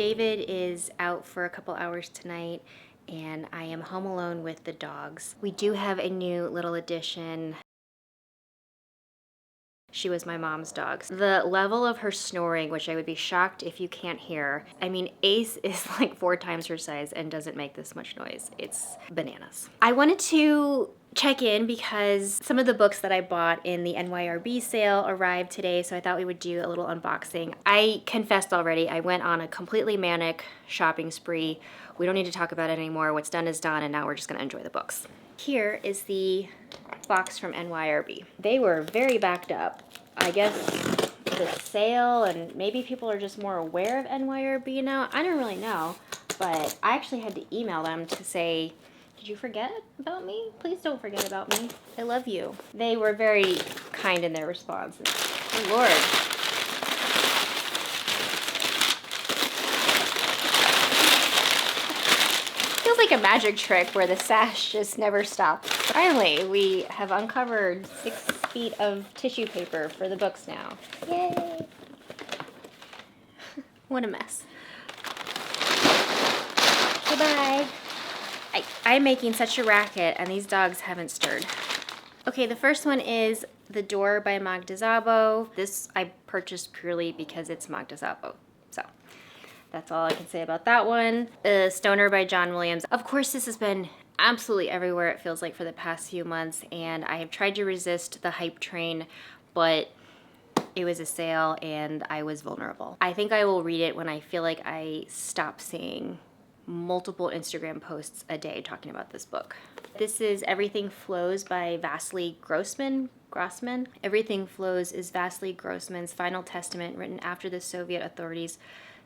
David is out for a couple hours tonight, and I am home alone with the dogs. We do have a new little addition. She was my mom's dog. The level of her snoring, which I would be shocked if you can't hear. I mean, Ace is like 4 times her size and doesn't make this much noise. It's bananas. I wanted to check in because some of the books that I bought in the NYRB sale arrived today, so I thought we would do a little unboxing. I confessed already, I went on a completely manic shopping spree. We don't need to talk about it anymore. What's done is done, and now we're just gonna enjoy the books. Here is the box from NYRB. They were very backed up. I guess the sale, and maybe people are just more aware of NYRB now. I don't really know, but I actually had to email them to say, did you forget about me? Please don't forget about me. I love you. They were very kind in their response. Oh Lord. Feels like a magic trick where the sash just never stops. Finally, we have uncovered 6 feet of tissue paper for the books now. Yay! What a mess. Goodbye. I'm making such a racket, and these dogs haven't stirred. Okay, the first one is The Door by Magda Szabo. This I purchased purely because it's Magda Szabo. So that's all I can say about that one. Stoner by John Williams. Of course, this has been absolutely everywhere, it feels like, for the past few months, and I have tried to resist the hype train, but it was a sale and I was vulnerable. I think I will read it when I feel like I stop seeing multiple Instagram posts a day talking about this book. This is Everything Flows by Vasily Grossman. Everything Flows is Vasily Grossman's final testament written after the Soviet authorities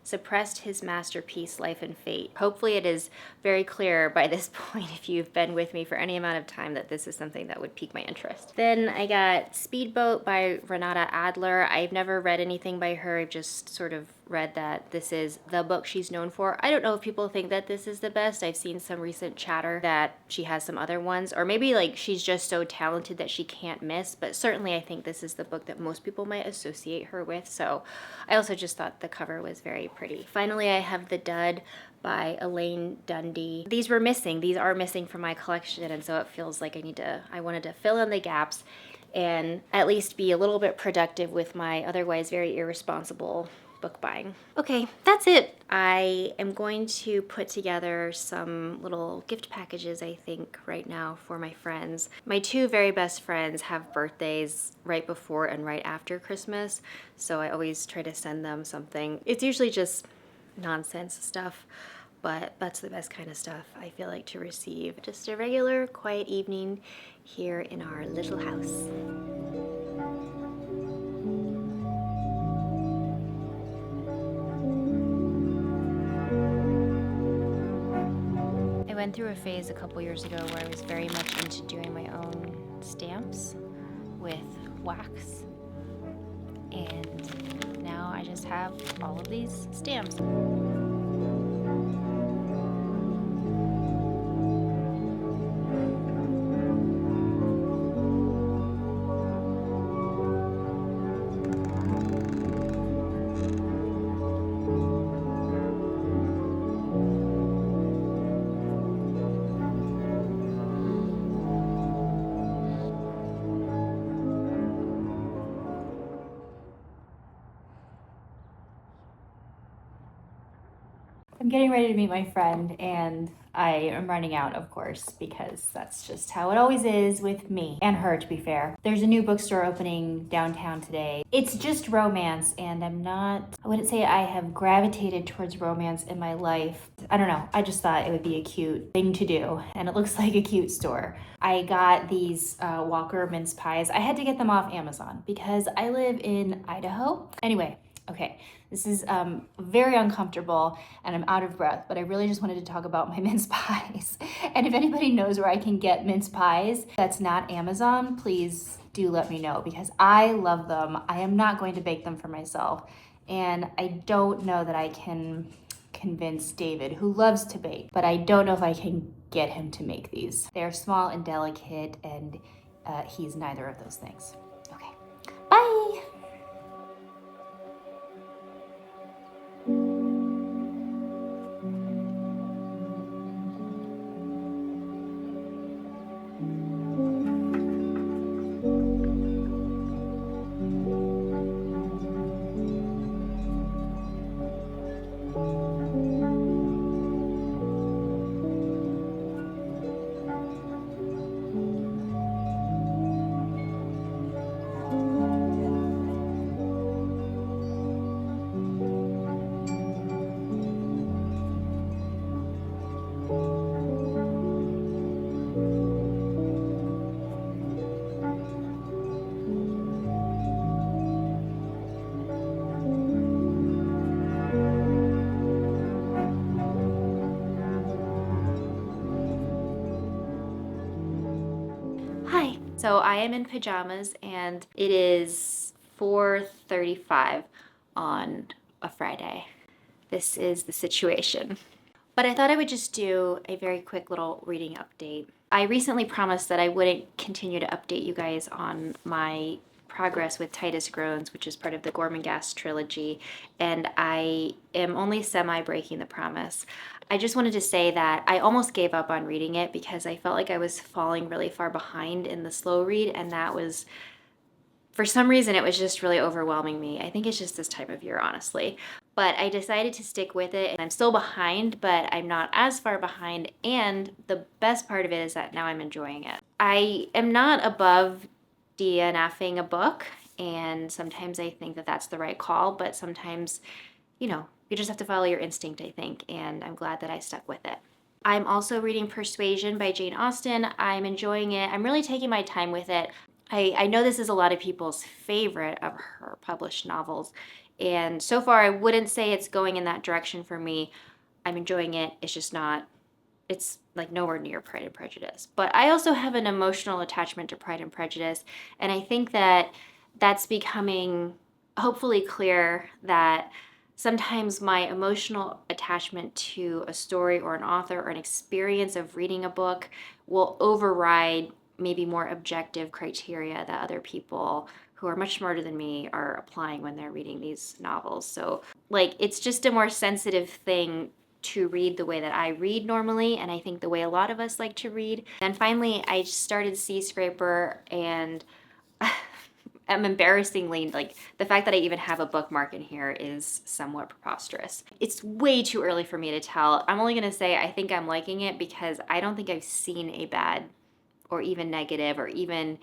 suppressed his masterpiece, Life and Fate. Hopefully it is very clear by this point, if you've been with me for any amount of time, that this is something that would pique my interest. Then I got Speedboat by Renata Adler. I've never read anything by her. I've just sort of read that this is the book she's known for. I don't know if people think that this is the best. I've seen some recent chatter that she has some other ones, or maybe like she's just so talented that she can't miss, but certainly I think this is the book that most people might associate her with. So I also just thought the cover was very pretty. Finally, I have The Dud by Elaine Dundee. These are missing from my collection, and so it feels like I wanted to fill in the gaps and at least be a little bit productive with my otherwise very irresponsible book buying. Okay, that's it. I am going to put together some little gift packages, I think, right now for my friends. My 2 very best friends have birthdays right before and right after Christmas, so I always try to send them something. It's usually just nonsense stuff, but that's the best kind of stuff I feel like to receive. Just a regular, quiet evening here in our little house. I went through a phase a couple years ago where I was very much into doing my own stamps with wax, and now I just have all of these stamps. I'm getting ready to meet my friend, and I am running out, of course, because that's just how it always is with me and her, to be fair. There's a new bookstore opening downtown today. It's just romance, and I wouldn't say I have gravitated towards romance in my life. I don't know, I just thought it would be a cute thing to do, and it looks like a cute store. I got these Walker mince pies. I had to get them off Amazon because I live in Idaho. Anyway, okay, this is very uncomfortable and I'm out of breath, but I really just wanted to talk about my mince pies. And if anybody knows where I can get mince pies that's not Amazon, please do let me know because I love them. I am not going to bake them for myself. And I don't know that I can convince David, who loves to bake, but I don't know if I can get him to make these. They're small and delicate, and he's neither of those things. Okay, bye. So I am in pajamas and it is 4:35 on a Friday. This is the situation. But I thought I would just do a very quick little reading update. I recently promised that I wouldn't continue to update you guys on my progress with Titus Groans, which is part of the Gormenghast trilogy, and I am only semi-breaking the promise. I just wanted to say that I almost gave up on reading it because I felt like I was falling really far behind in the slow read, and that was, for some reason, it was just really overwhelming me. I think it's just this time of year, honestly. But I decided to stick with it, and I'm still behind, but I'm not as far behind, and the best part of it is that now I'm enjoying it. I am not above DNFing a book, and sometimes I think that that's the right call, but sometimes, you just have to follow your instinct, I think, and I'm glad that I stuck with it. I'm also reading Persuasion by Jane Austen. I'm enjoying it. I'm really taking my time with it. I know this is a lot of people's favorite of her published novels, and so far I wouldn't say it's going in that direction for me. I'm enjoying it. It's just not, it's like nowhere near Pride and Prejudice. But I also have an emotional attachment to Pride and Prejudice, and I think that that's becoming hopefully clear that sometimes my emotional attachment to a story or an author or an experience of reading a book will override maybe more objective criteria that other people who are much smarter than me are applying when they're reading these novels. So, like, it's just a more sensitive thing to read the way that I read normally, and I think the way a lot of us like to read. And finally, I started Sea Scraper, and I'm embarrassingly, like, the fact that I even have a bookmark in here is somewhat preposterous. It's way too early for me to tell. I'm only gonna say I think I'm liking it because I don't think I've seen a bad or even negative or even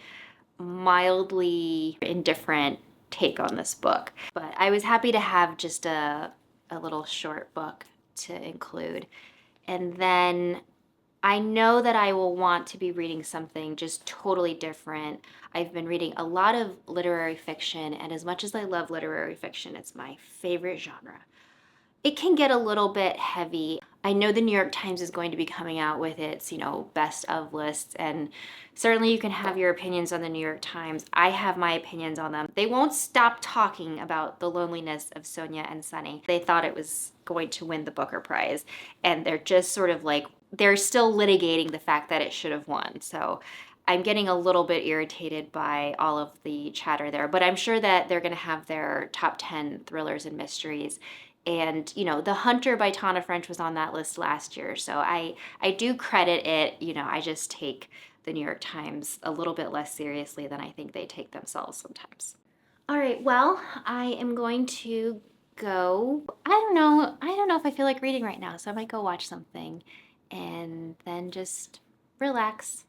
mildly indifferent take on this book. But I was happy to have just a little short book to include. And then I know that I will want to be reading something just totally different. I've been reading a lot of literary fiction, and as much as I love literary fiction, it's my favorite genre. It can get a little bit heavy. I know the New York Times is going to be coming out with its, best of lists, and certainly you can have your opinions on the New York Times. I have my opinions on them. They won't stop talking about the loneliness of Sonia and Sonny. They thought it was going to win the Booker Prize, and they're just sort of like, they're still litigating the fact that it should have won. So I'm getting a little bit irritated by all of the chatter there, but I'm sure that they're going to have their top 10 thrillers and mysteries. And, The Hunter by Tana French was on that list last year. So I do credit it. I just take the New York Times a little bit less seriously than I think they take themselves sometimes. All right, well, I am going to go. I don't know. I don't know if I feel like reading right now, so I might go watch something and then just relax.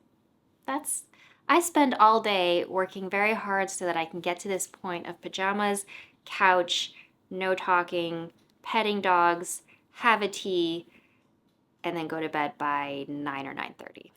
I spend all day working very hard so that I can get to this point of pajamas, couch, no talking, petting dogs, have a tea, and then go to bed by 9 or 9:30.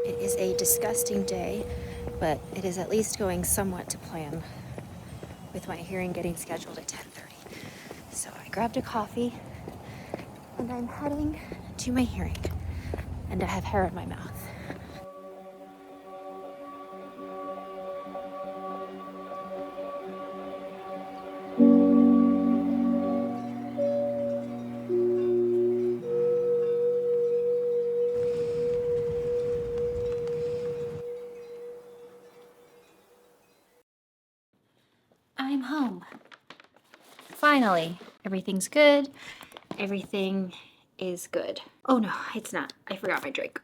It is a disgusting day, but it is at least going somewhat to plan with my hearing getting scheduled at 10:30. So I grabbed a coffee and I'm heading to my hearing, and I have hair in my mouth. I'm home. Finally, everything's good. Everything is good. Oh no, it's not. I forgot my drink.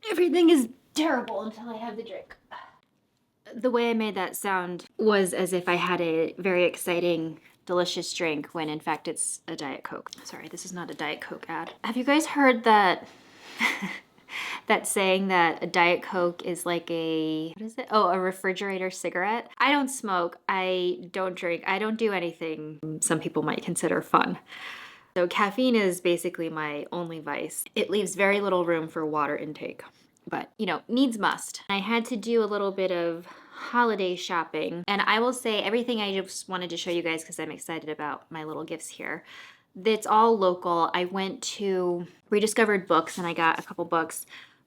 Everything is terrible until I have the drink. The way I made that sound was as if I had a very exciting, delicious drink when in fact it's a Diet Coke. Sorry, this is not a Diet Coke ad. Have you guys heard that that saying that a Diet Coke is like a, what is it? Oh, a refrigerator cigarette. I don't smoke. I don't drink. I don't do anything some people might consider fun. So caffeine is basically my only vice. It leaves very little room for water intake, but you know, needs must. I had to do a little bit of holiday shopping, and I will say everything I just wanted to show you guys because I'm excited about my little gifts here. It's all local. I went to Rediscovered Books and I got a couple books.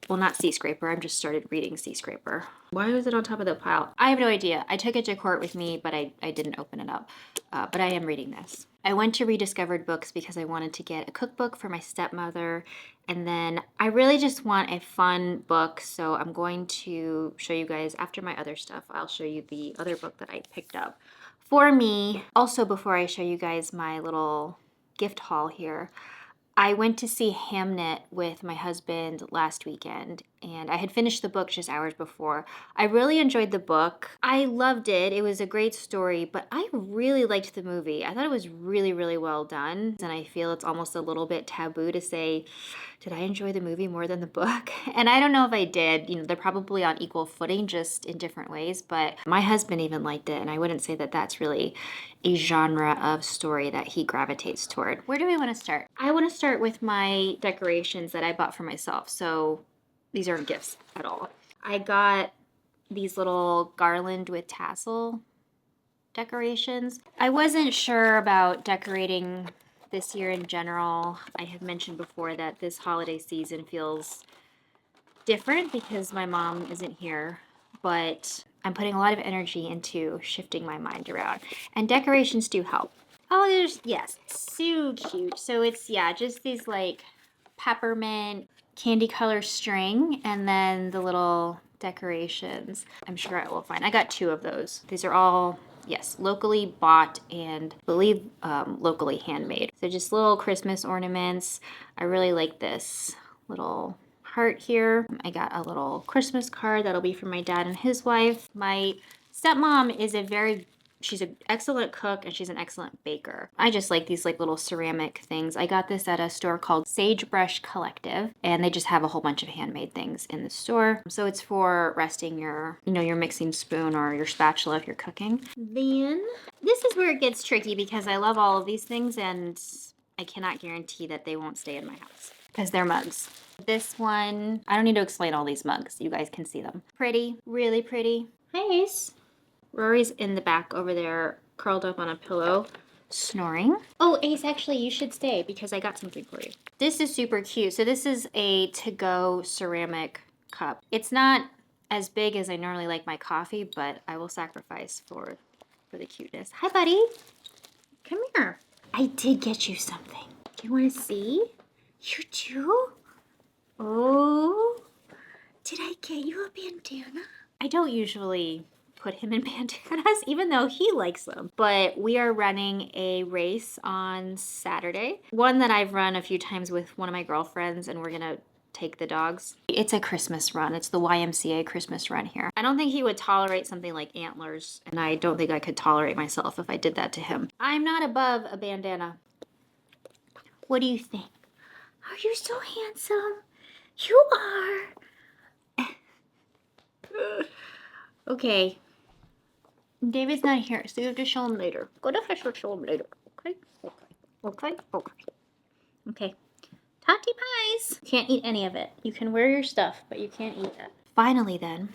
Well, not Sea Scraper. I've just started reading Sea Scraper. Why was it on top of the pile? I have no idea. I took it to court with me, but I didn't open it up. But I am reading this. I went to Rediscovered Books because I wanted to get a cookbook for my stepmother. And then I really just want a fun book. So I'm going to show you guys after my other stuff. I'll show you the other book that I picked up for me. Also, before I show you guys my little gift haul here, I went to see Hamnet with my husband last weekend, and I had finished the book just hours before. I really enjoyed the book. I loved it. It was a great story, but I really liked the movie. I thought it was really, really well done, and I feel it's almost a little bit taboo to say, did I enjoy the movie more than the book? And I don't know if I did. You know, they're probably on equal footing, just in different ways, but my husband even liked it, and I wouldn't say that that's really a genre of story that he gravitates toward. Where do we want to start? I want to start with my decorations that I bought for myself. So these aren't gifts at all. I got these little garland with tassel decorations. I wasn't sure about decorating this year in general. I have mentioned before that this holiday season feels different because my mom isn't here, but I'm putting a lot of energy into shifting my mind around, and decorations do help. Oh, there's, yes, so cute. So it's, yeah, just these like peppermint candy color string and then the little decorations. I'm sure I will find. I got 2 of those. These are all, yes, locally bought and I believe locally handmade. So just little Christmas ornaments. I really like this little heart here. I got a little Christmas card that'll be for my dad and his wife. My stepmom is she's an excellent cook and she's an excellent baker. I just like these like little ceramic things. I got this at a store called Sagebrush Collective, and they just have a whole bunch of handmade things in the store. So it's for resting your, you know, your mixing spoon or your spatula if you're cooking. Then this is where it gets tricky because I love all of these things and I cannot guarantee that they won't stay in my house because they're mugs. This one, I don't need to explain all these mugs. You guys can see them. Pretty, really pretty. Hi, Ace. Rory's in the back over there, curled up on a pillow, snoring. Oh, Ace, actually, you should stay because I got something for you. This is super cute. So this is a to-go ceramic cup. It's not as big as I normally like my coffee, but I will sacrifice for the cuteness. Hi, buddy. Come here. I did get you something. Do you want to see? You do? Oh, did I get you a bandana? I don't usually put him in bandanas, even though he likes them. But we are running a race on Saturday. One that I've run a few times with one of my girlfriends, and we're gonna take the dogs. It's a Christmas run. It's the YMCA Christmas run here. I don't think he would tolerate something like antlers, and I don't think I could tolerate myself if I did that to him. I'm not above a bandana. What do you think? Oh, you're so handsome. You are. Okay. David's not here, so you have to show him later. Go to fish or show him later. Okay? Okay. Okay. Tati pies. Can't eat any of it. You can wear your stuff, but you can't eat it. Finally then,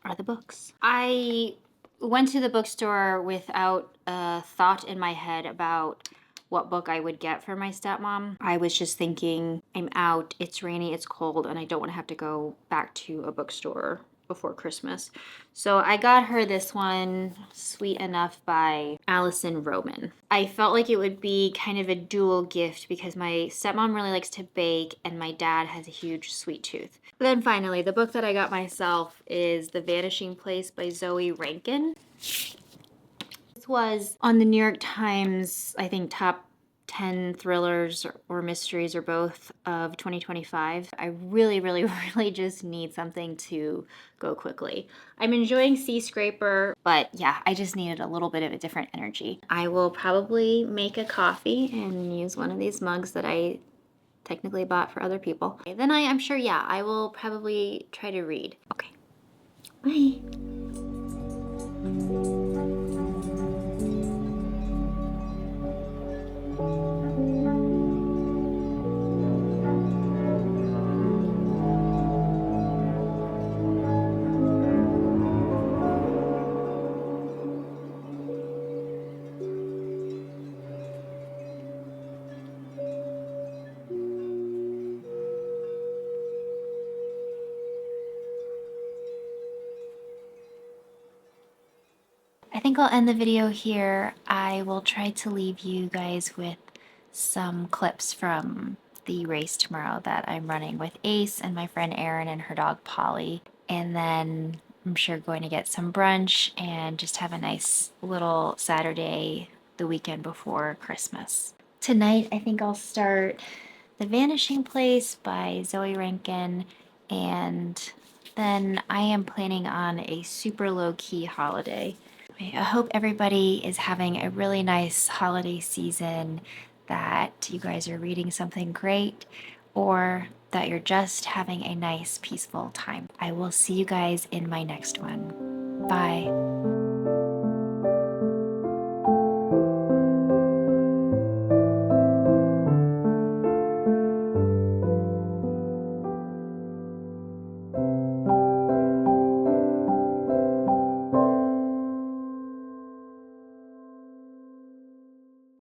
are the books. I went to the bookstore without a thought in my head about what book I would get for my stepmom. I was just thinking, I'm out, it's rainy, it's cold, and I don't want to have to go back to a bookstore before Christmas. So I got her this one, Sweet Enough by Allison Roman. I felt like it would be kind of a dual gift because my stepmom really likes to bake and my dad has a huge sweet tooth. Then finally, the book that I got myself is The Vanishing Place by Zoe Rankin. This was on the New York Times, I think, top 10 thrillers or mysteries or both of 2025. I really, really, really just need something to go quickly. I'm enjoying Sea Scraper, but yeah, I just needed a little bit of a different energy. I will probably make a coffee and use one of these mugs that I technically bought for other people. Okay, then I'm sure, yeah, I will probably try to read. Okay, bye. I think I'll end the video here. I will try to leave you guys with some clips from the race tomorrow that I'm running with Ace and my friend Erin and her dog Polly. And then I'm sure going to get some brunch and just have a nice little Saturday the weekend before Christmas. Tonight, I think I'll start The Vanishing Place by Zoe Rankin, and then I am planning on a super low-key holiday. I hope everybody is having a really nice holiday season, that you guys are reading something great, or that you're just having a nice, peaceful time. I will see you guys in my next one. Bye.